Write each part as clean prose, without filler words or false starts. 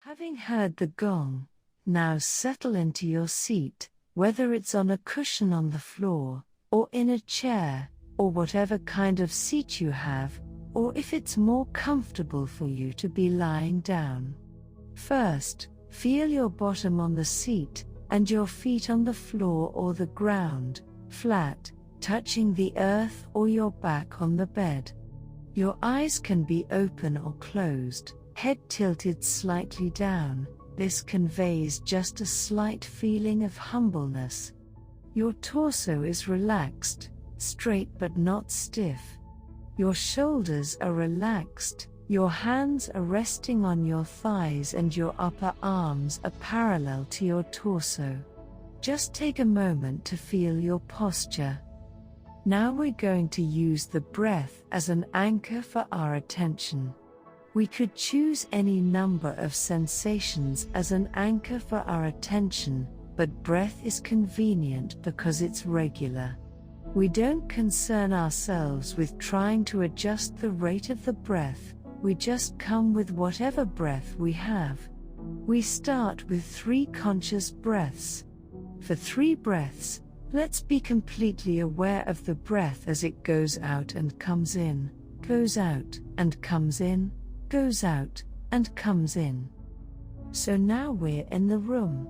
Having heard the gong, now settle into your seat, whether it's on a cushion on the floor, or in a chair, or whatever kind of seat you have, or if it's more comfortable for you to be lying down. First, feel your bottom on the seat, and your feet on the floor or the ground, flat, touching the earth, or your back on the bed. Your eyes can be open or closed, head tilted slightly down. This conveys just a slight feeling of humbleness. Your torso is relaxed, straight but not stiff. Your shoulders are relaxed, your hands are resting on your thighs and your upper arms are parallel to your torso. Just take a moment to feel your posture. Now we're going to use the breath as an anchor for our attention. We could choose any number of sensations as an anchor for our attention, but breath is convenient because it's regular. We don't concern ourselves with trying to adjust the rate of the breath, we just come with whatever breath we have. We start with 3 conscious breaths. For 3 breaths, let's be completely aware of the breath as it goes out and comes in, goes out and comes in, goes out and comes in. So now we're in the room.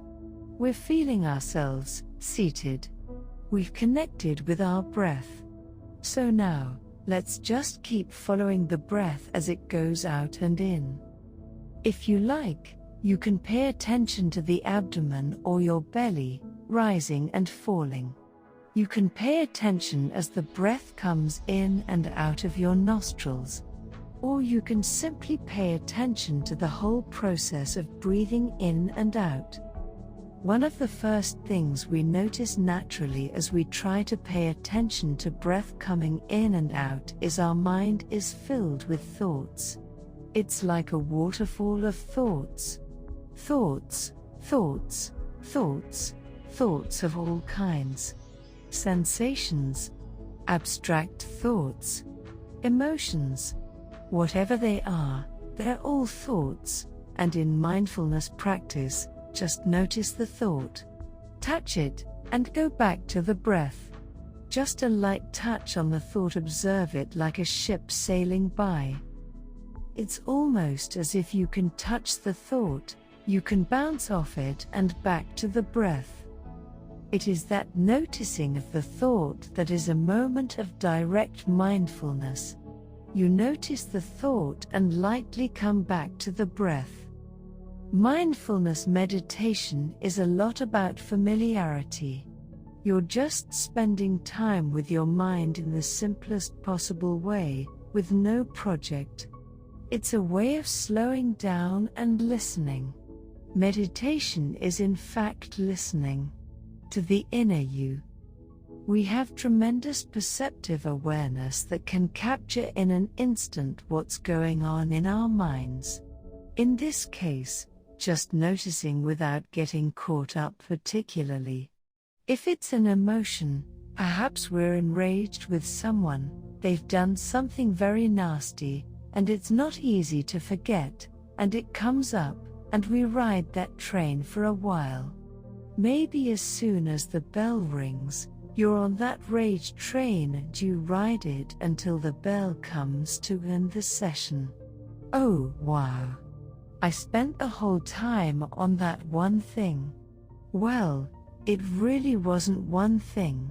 We're feeling ourselves seated. We've connected with our breath. So now, let's just keep following the breath as it goes out and in. If you like, you can pay attention to the abdomen or your belly, rising and falling. You can pay attention as the breath comes in and out of your nostrils. Or you can simply pay attention to the whole process of breathing in and out. One of the first things we notice naturally as we try to pay attention to breath coming in and out is our mind is filled with thoughts. It's like a waterfall of thoughts. Thoughts, thoughts, thoughts, thoughts of all kinds. Sensations, abstract thoughts, emotions. Whatever they are, they're all thoughts, and in mindfulness practice, just notice the thought. Touch it, and go back to the breath. Just a light touch on the thought, observe it like a ship sailing by. It's almost as if you can touch the thought, you can bounce off it and back to the breath. It is that noticing of the thought that is a moment of direct mindfulness. You notice the thought and lightly come back to the breath. Mindfulness meditation is a lot about familiarity. You're just spending time with your mind in the simplest possible way, with no project. It's a way of slowing down and listening. Meditation is in fact listening to the inner you. We have tremendous perceptive awareness that can capture in an instant what's going on in our minds. In this case, just noticing without getting caught up particularly. If it's an emotion, perhaps we're enraged with someone, they've done something very nasty, and it's not easy to forget, and it comes up, and we ride that train for a while. Maybe as soon as the bell rings, you're on that rage train and you ride it until the bell comes to end the session. Oh, wow. I spent the whole time on that one thing. Well, it really wasn't one thing.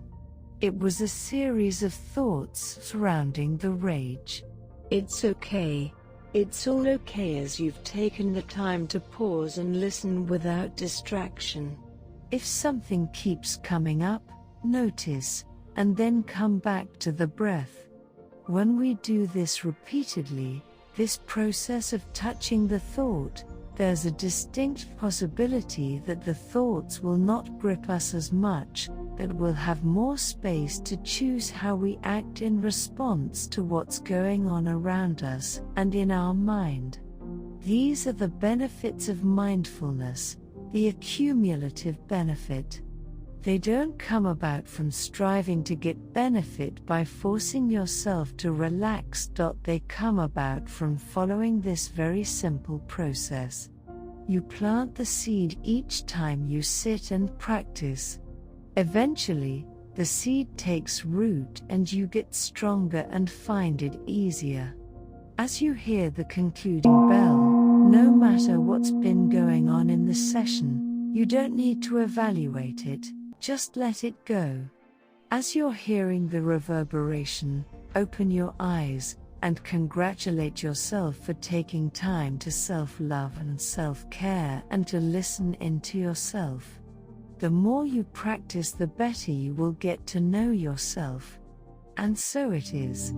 It was a series of thoughts surrounding the rage. It's okay. It's all okay as you've taken the time to pause and listen without distraction. If something keeps coming up, notice, and then come back to the breath. When we do this repeatedly, this process of touching the thought, there's a distinct possibility that the thoughts will not grip us as much, that we'll have more space to choose how we act in response to what's going on around us and in our mind. These are the benefits of mindfulness, the accumulative benefit. They don't come about from striving to get benefit by forcing yourself to relax. They come about from following this very simple process. You plant the seed each time you sit and practice. Eventually, the seed takes root and you get stronger and find it easier. As you hear the concluding bell, no matter what's been going on in the session, you don't need to evaluate it, just let it go. As you're hearing the reverberation, open your eyes and congratulate yourself for taking time to self-love and self-care and to listen into yourself. The more you practice, the better you will get to know yourself. And so it is.